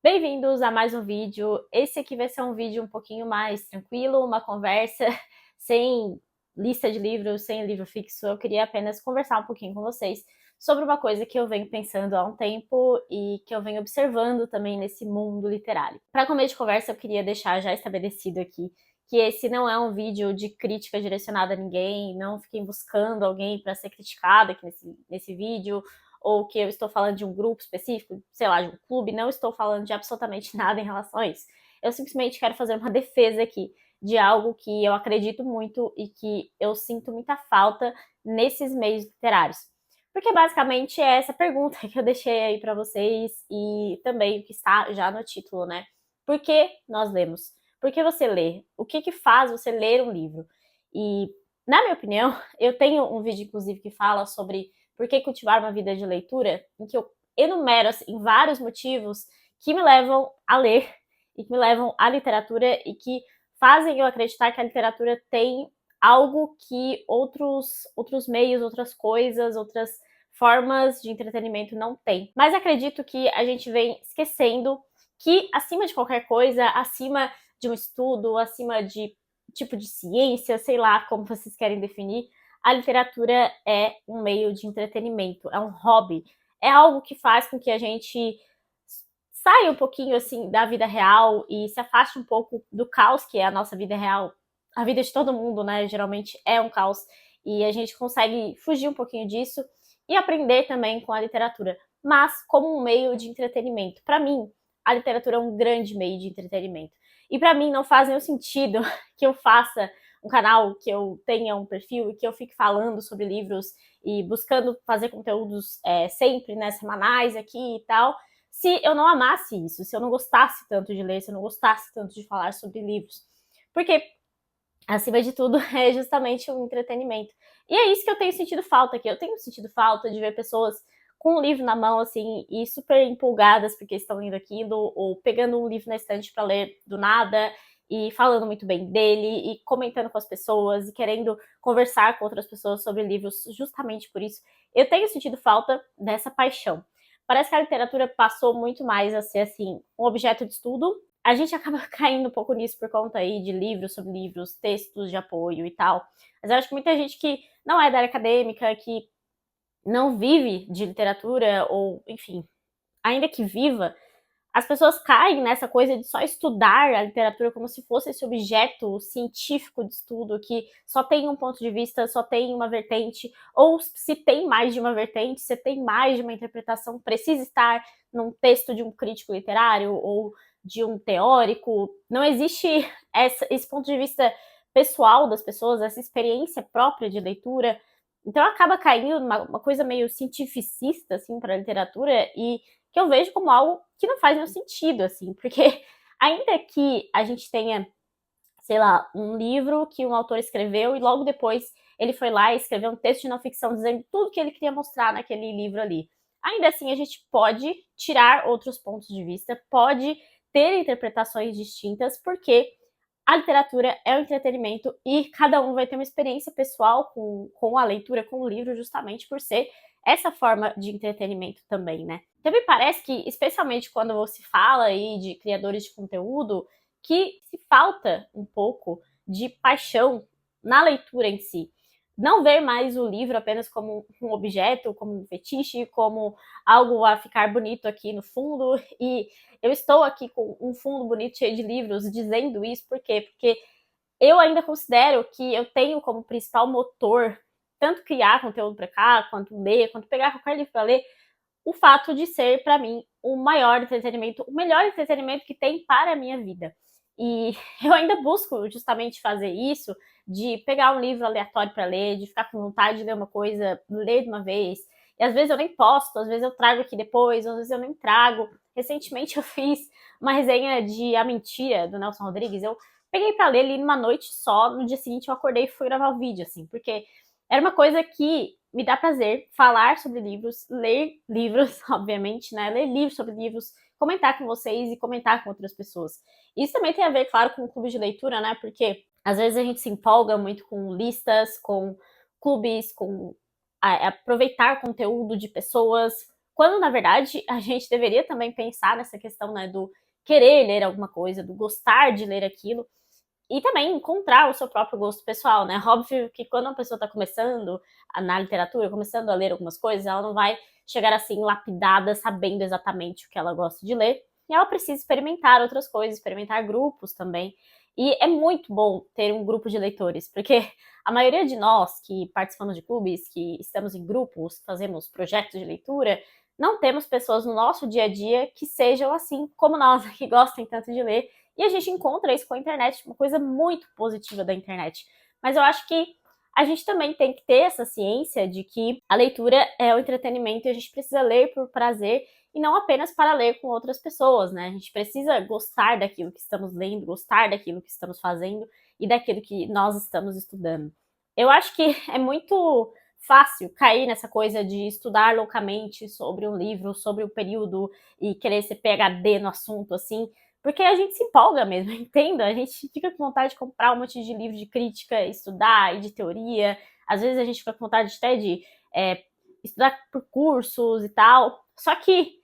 Bem-vindos a mais um vídeo. Esse aqui vai ser um vídeo um pouquinho mais tranquilo, uma conversa sem lista de livros, sem livro fixo. Eu queria apenas conversar um pouquinho com vocês sobre uma coisa que eu venho pensando há um tempo e que eu venho observando também nesse mundo literário. Para começo de conversa, eu queria deixar já estabelecido aqui que esse não é um vídeo de crítica direcionada a ninguém, não fiquem buscando alguém para ser criticado aqui nesse vídeo, ou que eu estou falando de um grupo específico, sei lá, de um clube, não estou falando de absolutamente nada em relação a isso. Eu simplesmente quero fazer uma defesa aqui de algo que eu acredito muito e que eu sinto muita falta nesses meios literários. Porque basicamente é essa pergunta que eu deixei aí para vocês e também o que está já no título, né? Por que nós lemos? Por que você lê? O que faz você ler um livro? E, na minha opinião, eu tenho um vídeo, inclusive, que fala sobre por que cultivar uma vida de leitura, em que eu enumero assim, vários motivos que me levam a ler e que me levam à literatura e que fazem eu acreditar que a literatura tem algo que outros meios, outras coisas, outras formas de entretenimento não têm. Mas acredito que a gente vem esquecendo que, acima de qualquer coisa, acima de um estudo, acima de tipo de ciência, sei lá como vocês querem definir, a literatura é um meio de entretenimento, é um hobby, é algo que faz com que a gente saia um pouquinho assim da vida real e se afaste um pouco do caos que é a nossa vida real. A vida de todo mundo, né, geralmente é um caos e a gente consegue fugir um pouquinho disso e aprender também com a literatura, mas como um meio de entretenimento. Para mim, a literatura é um grande meio de entretenimento. E para mim não faz nenhum sentido que eu faça um canal, que eu tenha um perfil e que eu fique falando sobre livros e buscando fazer conteúdos sempre, né, semanais aqui e tal, se eu não amasse isso, se eu não gostasse tanto de ler, se eu não gostasse tanto de falar sobre livros. Porque, acima de tudo, é justamente um entretenimento. E é isso que eu tenho sentido falta aqui. Eu tenho sentido falta de ver pessoas com um livro na mão, assim, e super empolgadas porque estão lendo aquilo, ou pegando um livro na estante para ler do nada, e falando muito bem dele, e comentando com as pessoas, e querendo conversar com outras pessoas sobre livros, justamente por isso. Eu tenho sentido falta dessa paixão. Parece que a literatura passou muito mais a ser, assim, um objeto de estudo. A gente acaba caindo um pouco nisso por conta aí de livros sobre livros, textos de apoio e tal. Mas eu acho que muita gente que não é da área acadêmica, que não vive de literatura, ou, enfim, ainda que viva, as pessoas caem nessa coisa de só estudar a literatura como se fosse esse objeto científico de estudo que só tem um ponto de vista, só tem uma vertente, ou se tem mais de uma vertente, se tem mais de uma interpretação, precisa estar num texto de um crítico literário ou de um teórico. Não existe esse ponto de vista pessoal das pessoas, essa experiência própria de leitura. Então acaba caindo numa coisa meio cientificista, assim, para a literatura, e que eu vejo como algo que não faz nenhum sentido, assim, porque ainda que a gente tenha, sei lá, um livro que um autor escreveu e logo depois ele foi lá e escreveu um texto de não ficção dizendo tudo que ele queria mostrar naquele livro ali. Ainda assim, a gente pode tirar outros pontos de vista, pode ter interpretações distintas, porque a literatura é um entretenimento e cada um vai ter uma experiência pessoal com a leitura, com o livro, justamente por ser essa forma de entretenimento também, né? Então me parece que, especialmente quando se fala aí de criadores de conteúdo, que se falta um pouco de paixão na leitura em si. Não ver mais o livro apenas como um objeto, como um fetiche, como algo a ficar bonito aqui no fundo. E eu estou aqui com um fundo bonito cheio de livros dizendo isso, por quê? Porque eu ainda considero que eu tenho como principal motor, tanto criar conteúdo para cá, quanto ler, quanto pegar qualquer livro para ler, o fato de ser, para mim, o maior entretenimento, o melhor entretenimento que tem para a minha vida. E eu ainda busco justamente fazer isso, de pegar um livro aleatório para ler, de ficar com vontade de ler uma coisa, ler de uma vez. E às vezes eu nem posto, às vezes eu trago aqui depois, às vezes eu nem trago. Recentemente eu fiz uma resenha de A Mentira, do Nelson Rodrigues. Eu peguei para ler, li numa noite só, no dia seguinte eu acordei e fui gravar o vídeo, assim, porque era uma coisa que me dá prazer falar sobre livros, ler livros, obviamente, né? Ler livros sobre livros, comentar com vocês e comentar com outras pessoas. Isso também tem a ver, claro, com o clube de leitura, né? Porque às vezes a gente se empolga muito com listas, com clubes, com aproveitar conteúdo de pessoas, quando na verdade a gente deveria também pensar nessa questão, né, do querer ler alguma coisa, do gostar de ler aquilo, e também encontrar o seu próprio gosto pessoal, né? Óbvio que quando uma pessoa está começando na literatura, começando a ler algumas coisas, ela não vai chegar assim lapidada, sabendo exatamente o que ela gosta de ler, e ela precisa experimentar outras coisas, experimentar grupos também. E é muito bom ter um grupo de leitores, porque a maioria de nós que participamos de clubes, que estamos em grupos, fazemos projetos de leitura, não temos pessoas no nosso dia a dia que sejam assim como nós, que gostem tanto de ler, e a gente encontra isso com a internet, uma coisa muito positiva da internet. Mas eu acho que a gente também tem que ter essa ciência de que a leitura é o entretenimento e a gente precisa ler por prazer e não apenas para ler com outras pessoas, né? A gente precisa gostar daquilo que estamos lendo, gostar daquilo que estamos fazendo e daquilo que nós estamos estudando. Eu acho que é muito fácil cair nessa coisa de estudar loucamente sobre um livro, sobre o período e querer ser PhD no assunto, assim, porque a gente se empolga mesmo, entenda? A gente fica com vontade de comprar um monte de livro de crítica, estudar e de teoria. Às vezes a gente fica com vontade até de estudar por cursos e tal. Só que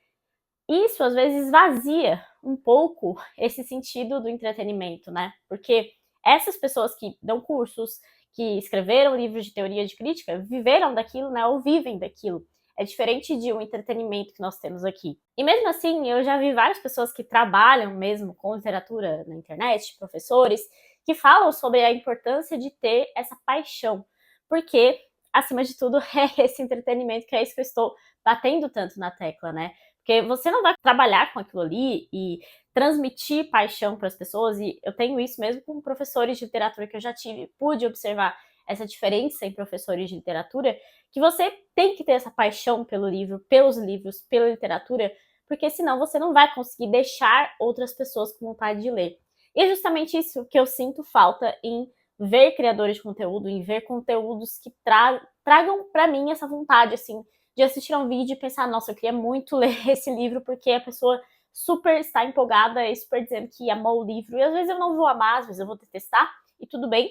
isso às vezes esvazia um pouco esse sentido do entretenimento, né? Porque essas pessoas que dão cursos, que escreveram livros de teoria de crítica, viveram daquilo, né? Ou vivem daquilo. É diferente de um entretenimento que nós temos aqui. E mesmo assim, eu já vi várias pessoas que trabalham mesmo com literatura na internet, professores, que falam sobre a importância de ter essa paixão. Porque, acima de tudo, é esse entretenimento que é isso que eu estou batendo tanto na tecla, né? Porque você não vai trabalhar com aquilo ali e transmitir paixão para as pessoas, e eu tenho isso mesmo com professores de literatura que eu já tive, pude observar essa diferença em professores de literatura, que você tem que ter essa paixão pelo livro, pelos livros, pela literatura, porque senão você não vai conseguir deixar outras pessoas com vontade de ler. E é justamente isso que eu sinto falta em ver criadores de conteúdo, em ver conteúdos que tragam para mim essa vontade, assim, de assistir a um vídeo e pensar, nossa, eu queria muito ler esse livro, porque a pessoa super está empolgada e super dizendo que amou o livro. E às vezes eu não vou amar, às vezes eu vou detestar, e tudo bem.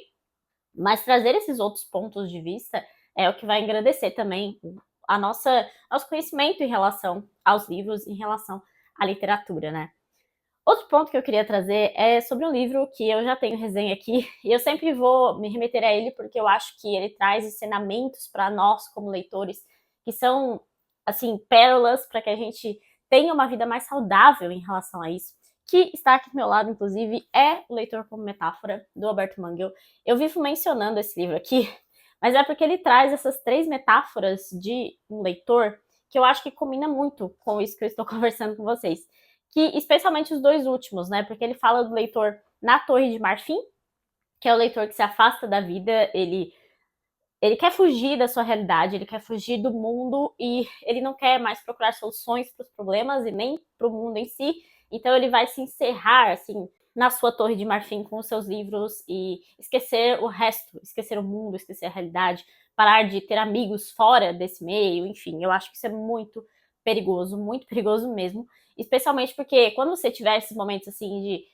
Mas trazer esses outros pontos de vista é o que vai engrandecer também nosso conhecimento em relação aos livros, em relação à literatura, né? Outro ponto que eu queria trazer é sobre um livro que eu já tenho resenha aqui, e eu sempre vou me remeter a ele porque eu acho que ele traz ensinamentos para nós como leitores que são, assim, pérolas para que a gente tenha uma vida mais saudável em relação a isso. Que está aqui do meu lado, inclusive, é O Leitor como Metáfora, do Alberto Manguel. Eu vivo mencionando esse livro aqui, mas é porque ele traz essas 3 metáforas de um leitor que eu acho que combina muito com isso que eu estou conversando com vocês. Que especialmente os 2 últimos, né? Porque ele fala do leitor na Torre de Marfim, que é o leitor que se afasta da vida, ele quer fugir da sua realidade, ele quer fugir do mundo e ele não quer mais procurar soluções para os problemas e nem para o mundo em si. Então ele vai se encerrar assim na sua torre de marfim com os seus livros e esquecer o resto, esquecer o mundo, esquecer a realidade, parar de ter amigos fora desse meio, enfim, eu acho que isso é muito perigoso mesmo, especialmente porque quando você tiver esses momentos assim de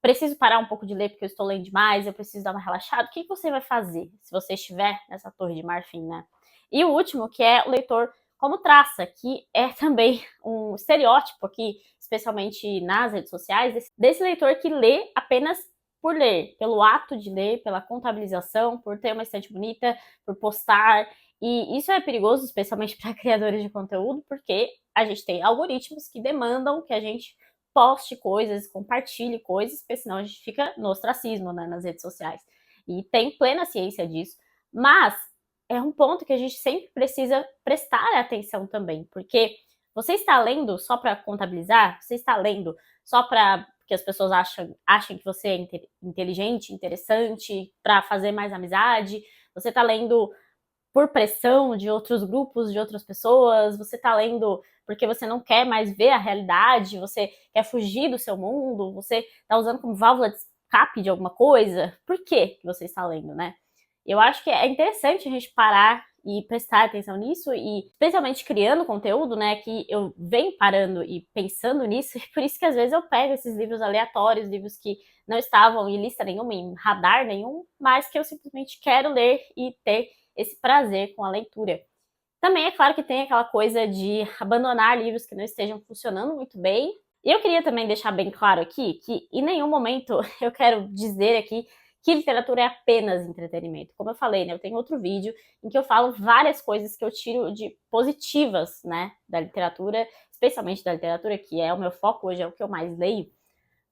preciso parar um pouco de ler porque eu estou lendo demais, eu preciso dar uma relaxada, o que você vai fazer se você estiver nessa torre de marfim, né? E o último, que é o leitor como traça, que é também um estereótipo aqui, especialmente nas redes sociais, desse leitor que lê apenas por ler, pelo ato de ler, pela contabilização, por ter uma estante bonita, por postar. E isso é perigoso, especialmente para criadores de conteúdo, porque a gente tem algoritmos que demandam que a gente poste coisas, compartilhe coisas, porque senão a gente fica no ostracismo, né, nas redes sociais. E tem plena ciência disso, mas é um ponto que a gente sempre precisa prestar atenção também, porque você está lendo só para contabilizar? Você está lendo só para que as pessoas achem que você é inteligente, interessante, para fazer mais amizade? Você está lendo por pressão de outros grupos, de outras pessoas? Você está lendo porque você não quer mais ver a realidade, você quer fugir do seu mundo, você está usando como válvula de escape de alguma coisa? Por que você está lendo, né? Eu acho que é interessante a gente parar e prestar atenção nisso, e especialmente criando conteúdo, né, que eu venho parando e pensando nisso, e por isso que às vezes eu pego esses livros aleatórios, livros que não estavam em lista nenhuma, em radar nenhum, mas que eu simplesmente quero ler e ter esse prazer com a leitura. Também é claro que tem aquela coisa de abandonar livros que não estejam funcionando muito bem. E eu queria também deixar bem claro aqui que em nenhum momento eu quero dizer aqui que literatura é apenas entretenimento. Como eu falei, né, eu tenho outro vídeo em que eu falo várias coisas que eu tiro de positivas, né, da literatura, especialmente da literatura, que é o meu foco hoje, é o que eu mais leio.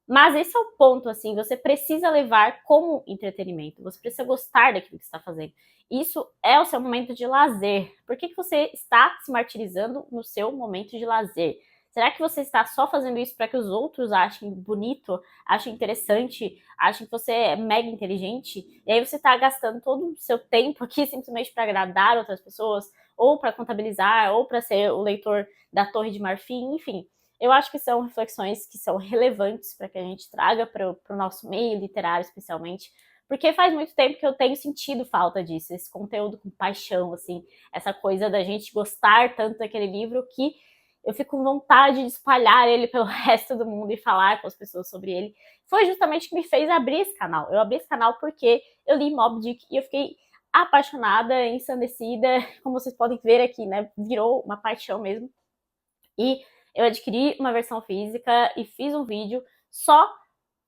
Mas esse é o ponto, assim, você precisa levar como entretenimento, você precisa gostar daquilo que está fazendo. Isso é o seu momento de lazer. Por que você está se martirizando no seu momento de lazer? Será que você está só fazendo isso para que os outros achem bonito, achem interessante, achem que você é mega inteligente? E aí você está gastando todo o seu tempo aqui simplesmente para agradar outras pessoas, ou para contabilizar, ou para ser o leitor da Torre de Marfim, enfim. Eu acho que são reflexões que são relevantes para que a gente traga para o nosso meio literário, especialmente, porque faz muito tempo que eu tenho sentido falta disso, esse conteúdo com paixão, assim, essa coisa da gente gostar tanto daquele livro que eu fico com vontade de espalhar ele pelo resto do mundo e falar com as pessoas sobre ele. Foi justamente o que me fez abrir esse canal. Eu abri esse canal porque eu li Moby Dick e eu fiquei apaixonada, ensandecida, como vocês podem ver aqui, né? Virou uma paixão mesmo. E eu adquiri uma versão física e fiz um vídeo só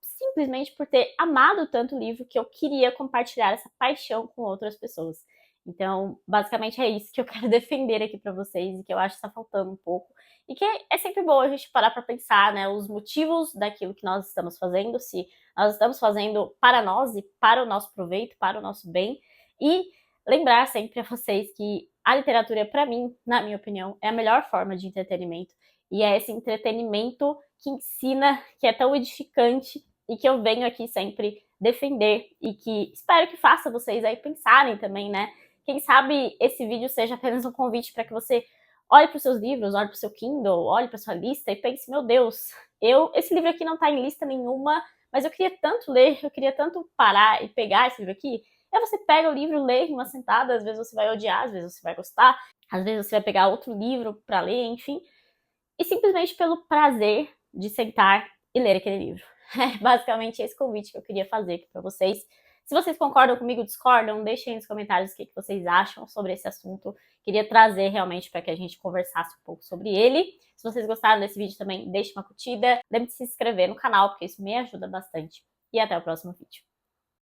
simplesmente por ter amado tanto o livro que eu queria compartilhar essa paixão com outras pessoas. Então, basicamente é isso que eu quero defender aqui para vocês e que eu acho que está faltando um pouco. E que é sempre bom a gente parar para pensar, né, os motivos daquilo que nós estamos fazendo, se nós estamos fazendo para nós e para o nosso proveito, para o nosso bem. E lembrar sempre a vocês que a literatura, para mim, na minha opinião, é a melhor forma de entretenimento. E é esse entretenimento que ensina, que é tão edificante e que eu venho aqui sempre defender e que espero que faça vocês aí pensarem também, né? Quem sabe esse vídeo seja apenas um convite para que você olhe para os seus livros, olhe para o seu Kindle, olhe para sua lista e pense, meu Deus, esse livro aqui não está em lista nenhuma, mas eu queria tanto ler, eu queria tanto parar e pegar esse livro aqui. Aí você pega o livro, lê em uma sentada, às vezes você vai odiar, às vezes você vai gostar, às vezes você vai pegar outro livro para ler, enfim. E simplesmente pelo prazer de sentar e ler aquele livro. É basicamente esse convite que eu queria fazer aqui para vocês. Se vocês concordam comigo, discordam, deixem aí nos comentários o que vocês acham sobre esse assunto. Queria trazer realmente para que a gente conversasse um pouco sobre ele. Se vocês gostaram desse vídeo também, deixe uma curtida. Lembre de se inscrever no canal, porque isso me ajuda bastante. E até o próximo vídeo.